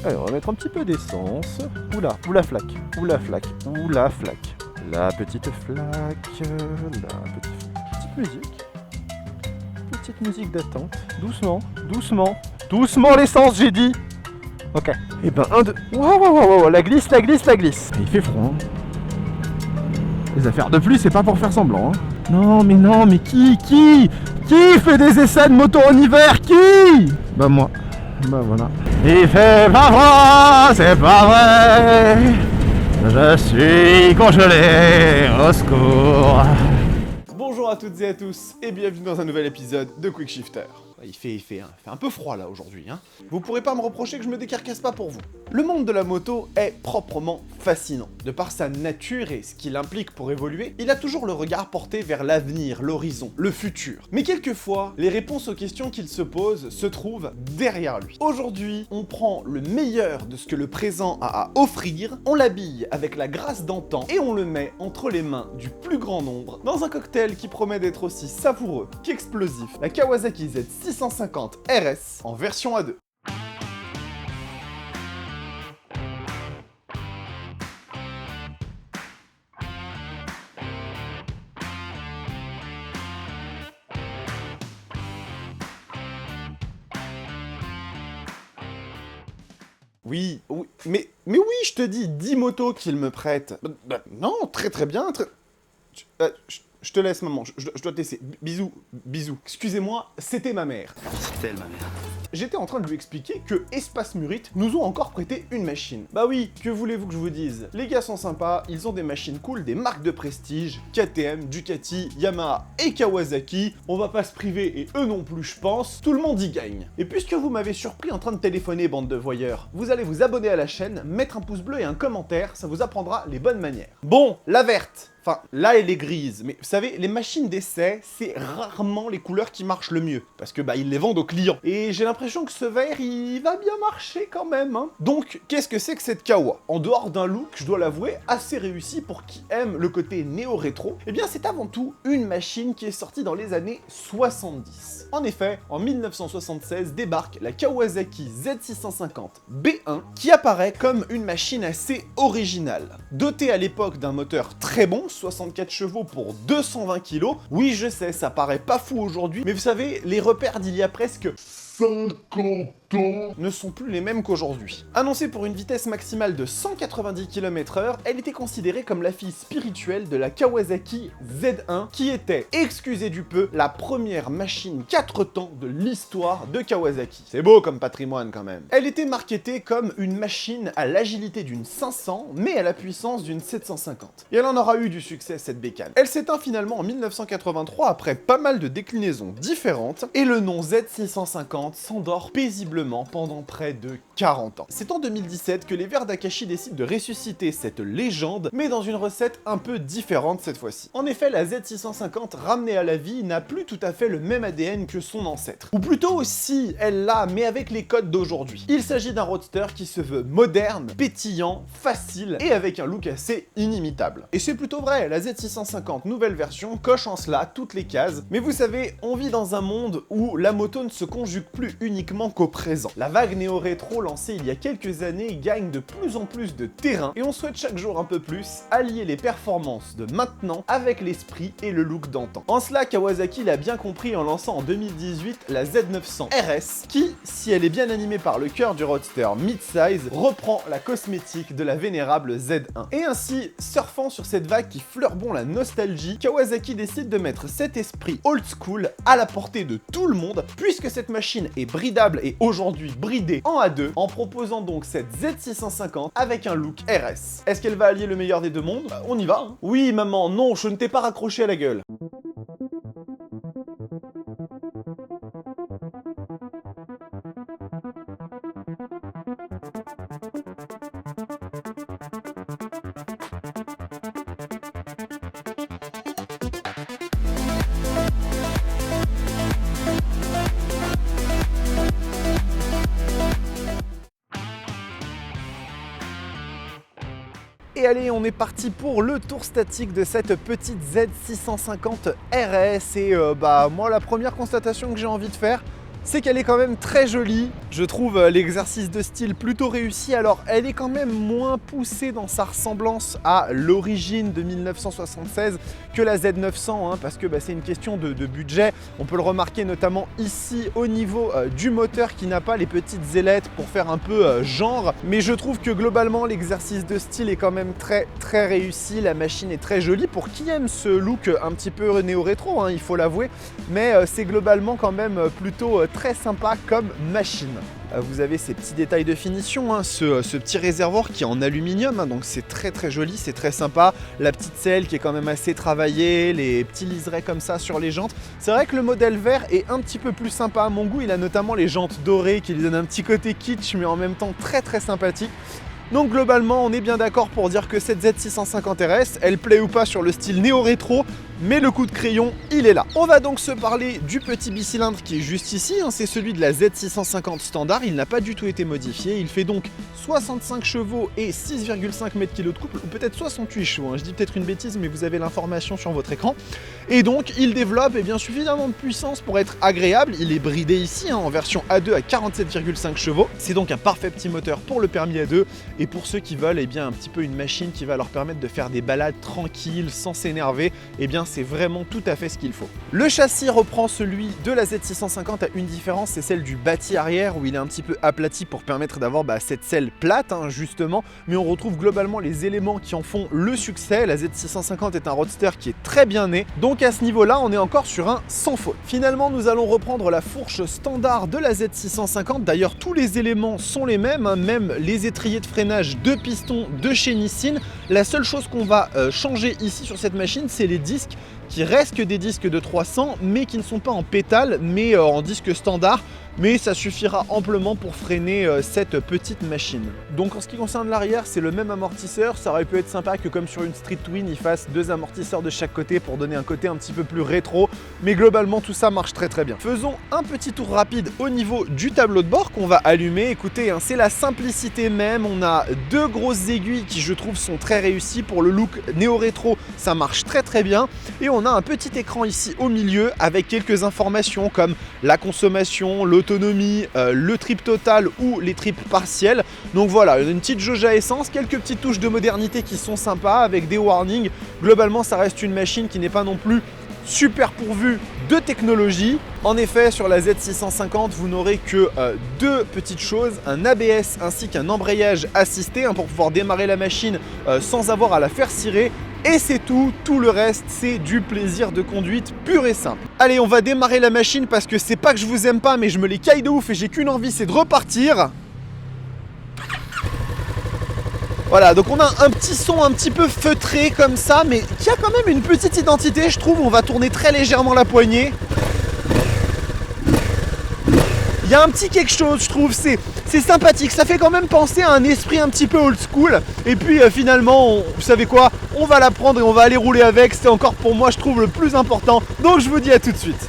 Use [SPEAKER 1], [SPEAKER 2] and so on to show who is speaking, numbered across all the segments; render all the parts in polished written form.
[SPEAKER 1] Allez, on va mettre un petit peu d'essence. Oula, ou la flaque, ou la flaque, ou la flaque. La petite flaque, petite musique. Petite musique d'attente. Doucement, doucement, doucement l'essence, j'ai dit. Ok. Et ben, un, deux. Wow, la glisse, la glisse, la glisse. Il fait froid. Hein. Les affaires de pluie, c'est pas pour faire semblant. Hein. Non, mais qui fait des essais de moto en hiver? Qui? Bah moi. Bah voilà. Il fait pas froid, c'est pas vrai. Je suis congelé, au secours.
[SPEAKER 2] Bonjour à toutes et à tous et bienvenue dans un nouvel épisode de Quick Shifter. Il fait un peu froid là aujourd'hui, hein. Vous pourrez pas me reprocher que je me décarcasse pas pour vous. Le monde de la moto est proprement fascinant. De par sa nature et ce qu'il implique pour évoluer, il a toujours le regard porté vers l'avenir, l'horizon, le futur. Mais quelquefois, les réponses aux questions qu'il se pose se trouvent derrière lui. Aujourd'hui, on prend le meilleur de ce que le présent a à offrir, on l'habille avec la grâce d'antan et on le met entre les mains du plus grand nombre dans un cocktail qui promet d'être aussi savoureux qu'explosif, la Kawasaki Z650 RS en version A2. Oui, mais oui, je te dis 10 motos qu'il me prête. Non, très bien, je te laisse, maman, je dois te laisser. Bisous. Excusez-moi, c'était ma mère.
[SPEAKER 3] C'est elle, ma mère.
[SPEAKER 2] J'étais en train de lui expliquer que Espace Murite nous ont encore prêté une machine. Bah oui, que voulez-vous que je vous dise? Les gars sont sympas, ils ont des machines cool, des marques de prestige, KTM, Ducati, Yamaha et Kawasaki. On va pas se priver, et eux non plus je pense, tout le monde y gagne. Et puisque vous m'avez surpris en train de téléphoner, bande de voyeurs, vous allez vous abonner à la chaîne, mettre un pouce bleu et un commentaire, ça vous apprendra les bonnes manières. Bon, la verte. Enfin, là, elle est grise, mais vous savez, les machines d'essai, c'est rarement les couleurs qui marchent le mieux, parce que bah, ils les vendent aux clients. Et j'ai l'impression que ce vert, il va bien marcher quand même, hein. Donc, qu'est-ce que c'est que cette Kawa? En dehors d'un look, je dois l'avouer, assez réussi pour qui aime le côté néo-rétro, eh bien c'est avant tout une machine qui est sortie dans les années 70. En effet, en 1976 débarque la Kawasaki Z650 B1, qui apparaît comme une machine assez originale. Dotée à l'époque d'un moteur très bon, 64 chevaux pour 220 kg. Oui, je sais, ça paraît pas fou aujourd'hui, mais vous savez, les repères d'il y a presque 50 ans ne sont plus les mêmes qu'aujourd'hui. Annoncée pour une vitesse maximale de 190 km/h, elle était considérée comme la fille spirituelle de la Kawasaki Z1, qui était, excusez du peu, la première machine 4 temps de l'histoire de Kawasaki. C'est beau comme patrimoine quand même. Elle était marketée comme une machine à l'agilité d'une 500, mais à la puissance d'une 750. Et elle en aura eu du succès, cette bécane. Elle s'éteint finalement en 1983 après pas mal de déclinaisons différentes, et le nom Z650 s'endort paisiblement pendant près de 40 ans. C'est en 2017 que les Verts d'Akashi décident de ressusciter cette légende, mais dans une recette un peu différente cette fois-ci. En effet, la Z650 ramenée à la vie n'a plus tout à fait le même ADN que son ancêtre. Ou plutôt aussi, elle l'a, mais avec les codes d'aujourd'hui. Il s'agit d'un roadster qui se veut moderne, pétillant, facile, et avec un look assez inimitable. Et c'est plutôt vrai, la Z650 nouvelle version coche en cela toutes les cases, mais vous savez, on vit dans un monde où la moto ne se conjugue plus uniquement qu'au présent. La vague néo-rétro lancée il y a quelques années gagne de plus en plus de terrain et on souhaite chaque jour un peu plus allier les performances de maintenant avec l'esprit et le look d'antan. En cela, Kawasaki l'a bien compris en lançant en 2018 la Z900 RS qui, si elle est bien animée par le cœur du roadster mid-size, reprend la cosmétique de la vénérable Z1. Et ainsi, surfant sur cette vague qui fleure bon la nostalgie, Kawasaki décide de mettre cet esprit old school à la portée de tout le monde puisque cette machine est bridable et aujourd'hui bridée en A2 en proposant donc cette Z650 avec un look RS. Est-ce qu'elle va allier le meilleur des deux mondes? On y va, hein. Oui maman, non, je ne t'ai pas raccroché à la gueule. Et allez, on est parti pour le tour statique de cette petite Z650 RS. Et moi, la première constatation que j'ai envie de faire, c'est qu'elle est quand même très jolie. Je trouve l'exercice de style plutôt réussi. Alors elle est quand même moins poussée dans sa ressemblance à l'origine de 1976 que la Z900 hein, parce que c'est une question de budget. On peut le remarquer notamment ici au niveau du moteur qui n'a pas les petites ailettes pour faire un peu genre. Mais je trouve que globalement l'exercice de style est quand même très réussi. La machine est très jolie pour qui aime ce look un petit peu néo-rétro, hein, il faut l'avouer. Mais c'est globalement quand même plutôt très sympa comme machine. Vous avez ces petits détails de finition, hein, ce petit réservoir qui est en aluminium, hein, donc c'est très joli, c'est très sympa. La petite selle qui est quand même assez travaillée, les petits liserés comme ça sur les jantes. C'est vrai que le modèle vert est un petit peu plus sympa à mon goût, il a notamment les jantes dorées qui lui donnent un petit côté kitsch mais en même temps très sympathique. Donc globalement on est bien d'accord pour dire que cette Z650 RS, elle plaît ou pas sur le style néo-rétro, mais le coup de crayon, il est là. On va donc se parler du petit bicylindre qui est juste ici, hein, c'est celui de la Z650 standard, il n'a pas du tout été modifié, il fait donc 65 chevaux et 6,5 m/kg de couple, ou peut-être 68 chevaux, hein, je dis peut-être une bêtise mais vous avez l'information sur votre écran. Et donc il développe suffisamment de puissance pour être agréable, il est bridé ici hein, en version A2 à 47,5 chevaux, c'est donc un parfait petit moteur pour le permis A2 et pour ceux qui veulent un petit peu une machine qui va leur permettre de faire des balades tranquilles sans s'énerver, c'est vraiment tout à fait ce qu'il faut. Le châssis reprend celui de la Z650 à une différence, c'est celle du bâti arrière où il est un petit peu aplati pour permettre d'avoir cette selle plate hein, justement, mais on retrouve globalement les éléments qui en font le succès. La Z650 est un roadster qui est très bien né, donc à ce niveau-là on est encore sur un sans faute. Finalement nous allons reprendre la fourche standard de la Z650, d'ailleurs tous les éléments sont les mêmes, hein, même les étriers de freinage de piston de chez Nissin. La seule chose qu'on va changer ici sur cette machine, c'est les disques qui restent des disques de 300 mais qui ne sont pas en pétale mais en disque standard, mais ça suffira amplement pour freiner cette petite machine. Donc en ce qui concerne l'arrière, c'est le même amortisseur. Ça aurait pu être sympa que comme sur une Street Twin, il fasse deux amortisseurs de chaque côté pour donner un côté un petit peu plus rétro, mais globalement tout ça marche très bien. Faisons un petit tour rapide au niveau du tableau de bord qu'on va allumer. Écoutez, hein, c'est la simplicité même. On a deux grosses aiguilles qui je trouve sont très réussies pour le look néo-rétro, ça marche très bien. Et on a un petit écran ici au milieu avec quelques informations comme la consommation, l'autonomie, le trip total ou les trips partiels. Donc voilà, une petite jauge à essence, quelques petites touches de modernité qui sont sympas avec des warnings. Globalement, ça reste une machine qui n'est pas non plus super pourvue de technologie. En effet, sur la Z650, vous n'aurez que deux petites choses, un ABS ainsi qu'un embrayage assisté pour pouvoir démarrer la machine sans avoir à la faire cirer. Et c'est tout le reste c'est du plaisir de conduite pur et simple. Allez, on va démarrer la machine parce que c'est pas que je vous aime pas mais je me les caille de ouf et j'ai qu'une envie, c'est de repartir. Voilà, donc on a un petit son un petit peu feutré comme ça mais qui a quand même une petite identité je trouve. On va tourner très légèrement la poignée. Il y a un petit quelque chose je trouve, c'est sympathique, ça fait quand même penser à un esprit un petit peu old school. Et puis finalement, vous savez quoi, on va la prendre et on va aller rouler avec, c'est encore pour moi je trouve le plus important. Donc je vous dis à tout de suite.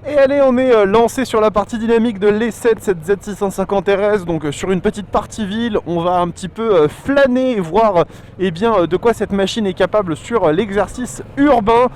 [SPEAKER 2] Et allez, on est lancé sur la partie dynamique de l'essai de cette Z650 RS, donc sur une petite partie ville, on va un petit peu flâner et voir de quoi cette machine est capable sur l'exercice urbain.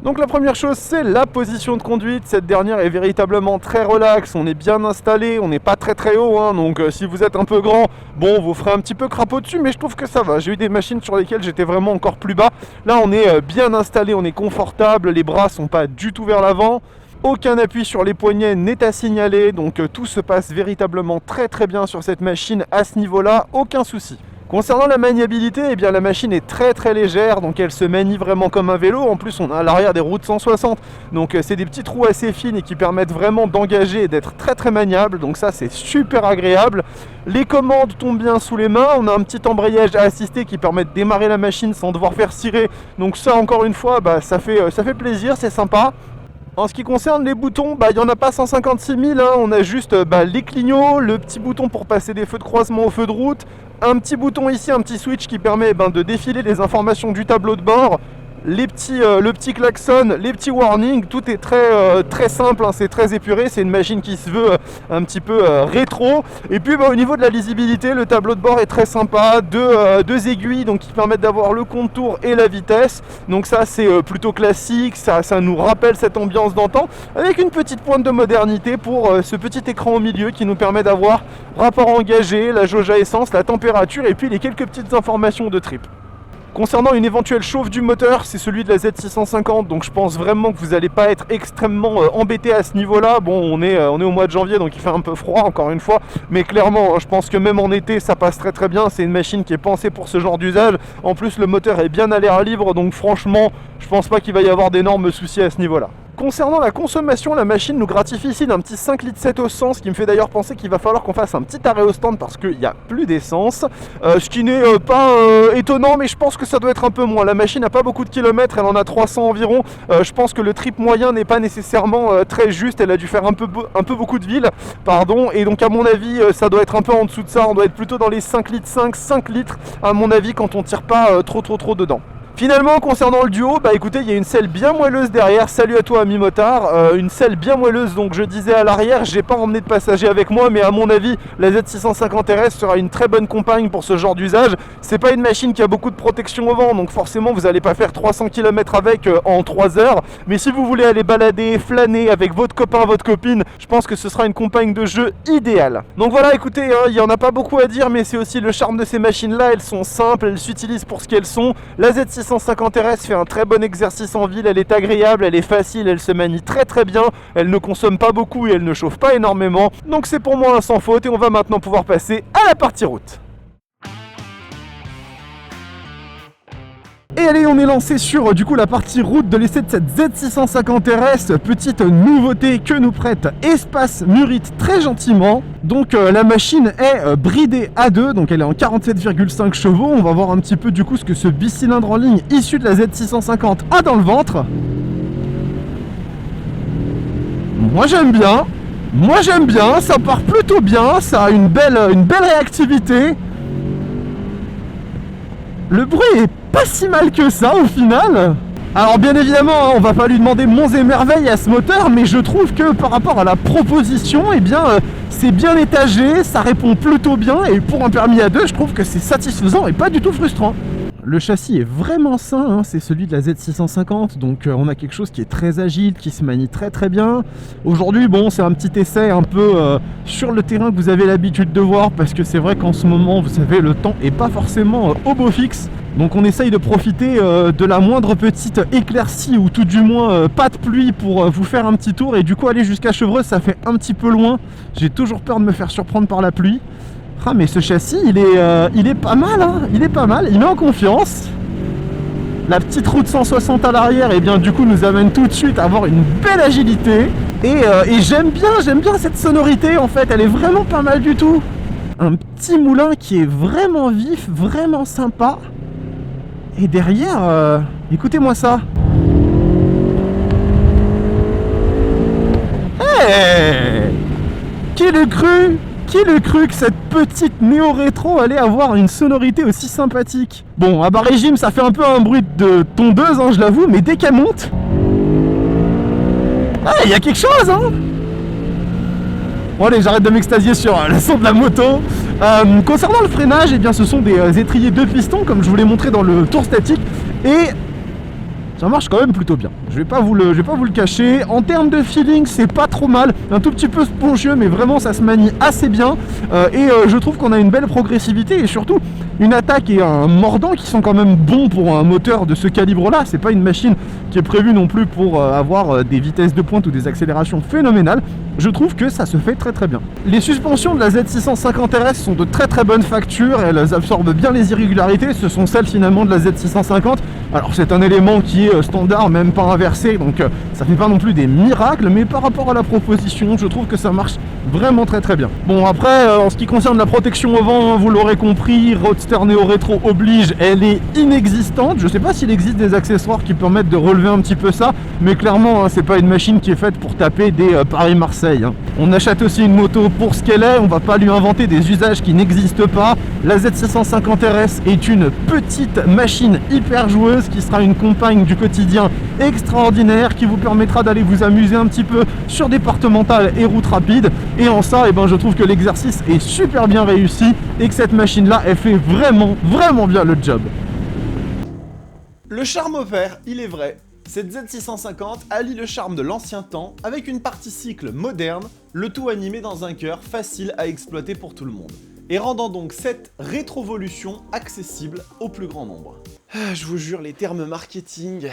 [SPEAKER 2] Donc la première chose, c'est la position de conduite. Cette dernière est véritablement très relax, on est bien installé, on n'est pas très haut, hein, donc si vous êtes un peu grand, bon, vous ferez un petit peu crapaud dessus, mais je trouve que ça va. J'ai eu des machines sur lesquelles j'étais vraiment encore plus bas. Là, on est bien installé, on est confortable, les bras sont pas du tout vers l'avant. Aucun appui sur les poignets n'est à signaler, donc tout se passe véritablement très bien sur cette machine à ce niveau-là, aucun souci. Concernant la maniabilité, la machine est très légère, donc elle se manie vraiment comme un vélo. En plus, on a à l'arrière des roues de 160, donc c'est des petites roues assez fines et qui permettent vraiment d'engager et d'être très maniable, donc ça c'est super agréable. Les commandes tombent bien sous les mains, on a un petit embrayage assisté qui permet de démarrer la machine sans devoir faire cirer, donc ça encore une fois, ça fait plaisir, c'est sympa. En ce qui concerne les boutons, il n'y en a pas 156 000, hein. On a juste les clignots, le petit bouton pour passer des feux de croisement aux feux de route, un petit bouton ici, un petit switch qui permet de défiler les informations du tableau de bord,
[SPEAKER 1] le petit klaxon, les petits warnings, tout est très simple, hein, c'est très épuré, c'est une machine qui se veut un petit peu rétro. Et puis au niveau de la lisibilité, le tableau de bord est très sympa, deux aiguilles donc, qui permettent d'avoir le contour et la vitesse, donc ça c'est plutôt classique, ça nous rappelle cette ambiance d'antan, avec une petite pointe de modernité pour ce petit écran au milieu qui nous permet d'avoir rapport engagé, la jauge à essence, la température et puis les quelques petites informations de trip. Concernant une éventuelle chauffe du moteur, c'est celui de la Z650, donc je pense vraiment que vous n'allez pas être extrêmement embêté à ce niveau-là. Bon, on est au mois de janvier, donc il fait un peu froid encore une fois, mais clairement, je pense que même en été, ça passe très bien. C'est une machine qui est pensée pour ce genre d'usage. En plus, le moteur est bien à l'air libre, donc franchement, je pense pas qu'il va y avoir d'énormes soucis à ce niveau-là. Concernant la consommation, la machine nous gratifie ici d'un petit 5,7 litres au 100, ce qui me fait d'ailleurs penser qu'il va falloir qu'on fasse un petit arrêt au stand parce qu'il n'y a plus d'essence. Ce qui n'est pas étonnant, mais je pense que ça doit être un peu moins. La machine n'a pas beaucoup de kilomètres, elle en a 300 environ. Je pense que le trip moyen n'est pas nécessairement très juste, elle a dû faire un peu beaucoup de villes, pardon. Et donc à mon avis, ça doit être un peu en dessous de ça, on doit être plutôt dans les 5 litres à mon avis quand on tire pas trop dedans. Finalement, concernant le duo, bah écoutez, il y a une selle bien moelleuse derrière. Salut à toi ami motard, une selle bien moelleuse, donc je disais à l'arrière, j'ai pas emmené de passager avec moi, mais à mon avis, la Z650 RS sera une très bonne compagne pour ce genre d'usage. C'est pas une machine qui a beaucoup de protection au vent, donc forcément vous allez pas faire 300 km avec en 3 heures, mais si vous voulez aller balader, flâner avec votre copain, votre copine, je pense que ce sera une compagne de jeu idéale. Donc voilà, écoutez, il y en a pas beaucoup à dire, mais c'est aussi le charme de ces machines-là, elles sont simples, elles s'utilisent pour ce qu'elles sont. La Z650 RS fait un très bon exercice en ville, elle est agréable, elle est facile, elle se manie très bien, elle ne consomme pas beaucoup et elle ne chauffe pas énormément, donc c'est pour moi un sans faute et on va maintenant pouvoir passer à la partie route. Et allez, on est lancé sur du coup la partie route de l'essai de cette Z650 RS, petite nouveauté que nous prête Espace Murit très gentiment. Donc la machine est bridée à 2, donc elle est en 47,5 chevaux. On va voir un petit peu du coup ce que ce bicylindre en ligne issu de la Z650 a dans le ventre. Moi j'aime bien, ça part plutôt bien, ça a une belle réactivité. Le bruit est pas si mal que ça au final. Alors bien évidemment, on va pas lui demander monts et merveilles à ce moteur, mais je trouve que par rapport à la proposition, eh bien c'est bien étagé, ça répond plutôt bien, et pour un permis à 2, je trouve que c'est satisfaisant et pas du tout frustrant. Le châssis est vraiment sain, hein, c'est celui de la Z650, donc on a quelque chose qui est très agile, qui se manie très bien. Aujourd'hui, bon, c'est un petit essai un peu sur le terrain que vous avez l'habitude de voir, parce que c'est vrai qu'en ce moment, vous savez, le temps est pas forcément au beau fixe. Donc on essaye de profiter de la moindre petite éclaircie, ou tout du moins pas de pluie, pour vous faire un petit tour, et du coup aller jusqu'à Chevreuse, ça fait un petit peu loin. J'ai toujours peur de me faire surprendre par la pluie. Ah mais ce châssis il est pas mal, hein, il est pas mal, il met en confiance. La petite route 160 à l'arrière, et bien du coup nous amène tout de suite à avoir une belle agilité. Et j'aime bien cette sonorité en fait, elle est vraiment pas mal du tout. Un petit moulin qui est vraiment vif, vraiment sympa. Et derrière, écoutez-moi ça. Hey, qui l'eût cru? Qui l'eût cru que cette petite néo-rétro allait avoir une sonorité aussi sympathique? Bon, à bas régime, ça fait un peu un bruit de tondeuse, hein, je l'avoue, mais dès qu'elle monte... Ah, il y a quelque chose, hein. Bon allez, j'arrête de m'extasier sur le son de la moto. Concernant le freinage, eh bien, ce sont des étriers 2 pistons, comme je vous l'ai montré dans le tour statique, et... ça marche quand même plutôt bien, je vais pas vous le cacher. En termes de feeling, c'est pas trop mal, un tout petit peu spongieux, mais vraiment ça se manie assez bien. Et je trouve qu'on a une belle progressivité et surtout une attaque et un mordant qui sont quand même bons pour un moteur de ce calibre-là. C'est pas une machine qui est prévue non plus pour avoir des vitesses de pointe ou des accélérations phénoménales. Je trouve que ça se fait très bien. Les suspensions de la Z650 RS sont de très bonne facture, elles absorbent bien les irrégularités, ce sont celles finalement de la Z650. Alors c'est un élément qui est standard, même pas inversé, donc ça fait pas non plus des miracles, mais par rapport à la proposition, je trouve que ça marche vraiment très très bien. Bon, après, en ce qui concerne la protection au vent, vous l'aurez compris, Roadster Neo Rétro oblige, elle est inexistante. Je sais pas s'il existe des accessoires qui permettent de relever un petit peu ça, mais clairement, hein, c'est pas une machine qui est faite pour taper des Paris-Marseille. Hein. On achète aussi une moto pour ce qu'elle est, on va pas lui inventer des usages qui n'existent pas. La Z650 RS est une petite machine hyper joueuse qui sera une compagne du quotidien extraordinaire qui vous permettra d'aller vous amuser un petit peu sur départementales et routes rapides. Et en ça, je trouve que l'exercice est super bien réussi et que cette machine-là, elle fait vraiment bien le job.
[SPEAKER 2] Le charme opère, il est vrai. Cette Z650 allie le charme de l'ancien temps avec une partie cycle moderne, le tout animé dans un cœur facile à exploiter pour tout le monde, et rendant donc cette rétrovolution accessible au plus grand nombre. Je vous jure, les termes marketing...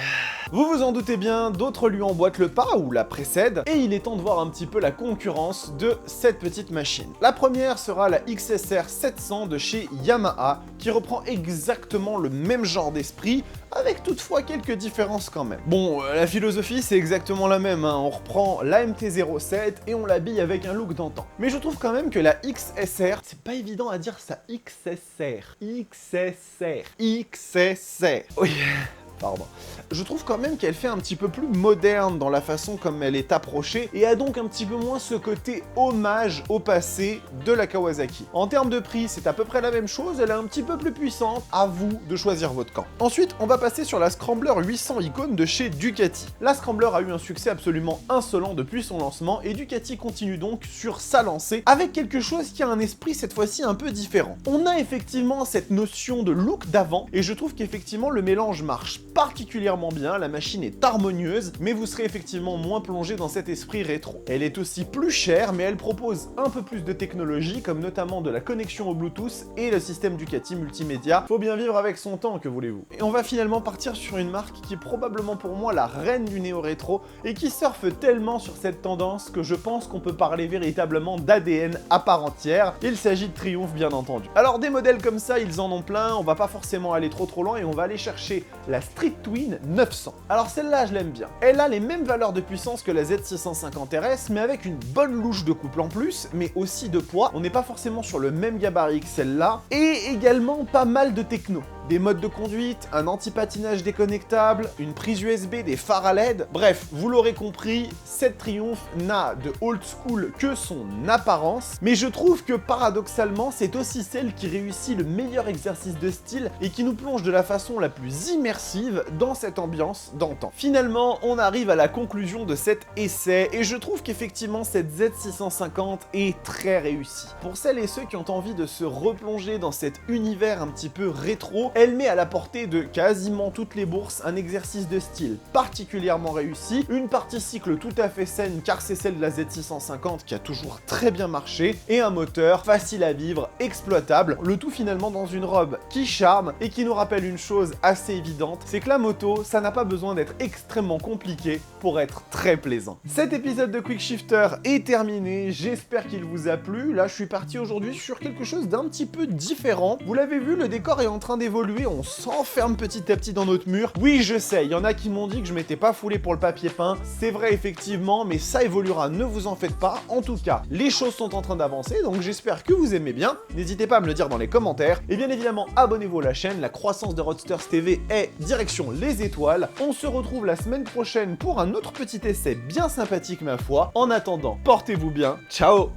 [SPEAKER 2] Vous vous en doutez bien, d'autres lui emboîtent le pas ou la précèdent, et il est temps de voir un petit peu la concurrence de cette petite machine. La première sera la XSR 700 de chez Yamaha, qui reprend exactement le même genre d'esprit, avec toutefois quelques différences quand même. Bon, la philosophie c'est exactement la même, hein. On reprend la MT-07 et on l'habille avec un look d'antan. Mais je trouve quand même que la XSR, c'est pas évident à dire ça, XSR. Oui, pardon. Je trouve quand même qu'elle fait un petit peu plus moderne dans la façon comme elle est approchée et a donc un petit peu moins ce côté hommage au passé de la Kawasaki. En termes de prix, c'est à peu près la même chose, elle est un petit peu plus puissante, à vous de choisir votre camp. Ensuite, on va passer sur la Scrambler 800 Icon de chez Ducati. La Scrambler a eu un succès absolument insolent depuis son lancement et Ducati continue donc sur sa lancée avec quelque chose qui a un esprit cette fois-ci un peu différent. On a effectivement cette notion de look d'avant et je trouve qu'effectivement le mélange marche particulièrement bien, la machine est harmonieuse, mais vous serez effectivement moins plongé dans cet esprit rétro. Elle est aussi plus chère, mais elle propose un peu plus de technologie, comme notamment de la connexion au Bluetooth et le système Ducati multimédia. Faut bien vivre avec son temps, que voulez-vous. Et on va finalement partir sur une marque qui est probablement pour moi la reine du néo-rétro, et qui surfe tellement sur cette tendance que je pense qu'on peut parler véritablement d'ADN à part entière. Il s'agit de Triumph, bien entendu. Alors des modèles comme ça, ils en ont plein, on va pas forcément aller trop loin, et on va aller chercher la Street Twin 900. Alors celle-là, je l'aime bien. Elle a les mêmes valeurs de puissance que la Z650 RS, mais avec une bonne louche de couple en plus, mais aussi de poids. On n'est pas forcément sur le même gabarit que celle-là, et également pas mal de techno. Des modes de conduite, un anti-patinage déconnectable, une prise USB, des phares à LED. Bref, vous l'aurez compris, cette Triumph n'a de old school que son apparence, mais je trouve que paradoxalement, c'est aussi celle qui réussit le meilleur exercice de style et qui nous plonge de la façon la plus immersive dans cette ambiance d'antan. Finalement, on arrive à la conclusion de cet essai et je trouve qu'effectivement cette Z650 est très réussie. Pour celles et ceux qui ont envie de se replonger dans cet univers un petit peu rétro, elle met à la portée de quasiment toutes les bourses un exercice de style particulièrement réussi, une partie cycle tout à fait saine car c'est celle de la Z650 qui a toujours très bien marché, et un moteur facile à vivre, exploitable, le tout finalement dans une robe qui charme et qui nous rappelle une chose assez évidente, c'est que la moto, ça n'a pas besoin d'être extrêmement compliqué pour être très plaisant. Cet épisode de Quick Shifter est terminé, j'espère qu'il vous a plu. Là, je suis parti aujourd'hui sur quelque chose d'un petit peu différent. Vous l'avez vu, le décor est en train d'évoluer, on s'enferme petit à petit dans notre mur. Oui, je sais, il y en a qui m'ont dit que je m'étais pas foulé pour le papier peint, c'est vrai effectivement, mais ça évoluera, ne vous en faites pas. En tout cas, les choses sont en train d'avancer, donc j'espère que vous aimez bien. N'hésitez pas à me le dire dans les commentaires, et bien évidemment, abonnez-vous à la chaîne, la croissance de Roadsters TV est direction les étoiles. On se retrouve la semaine prochaine pour un autre petit essai bien sympathique ma foi. En attendant, portez-vous bien, ciao.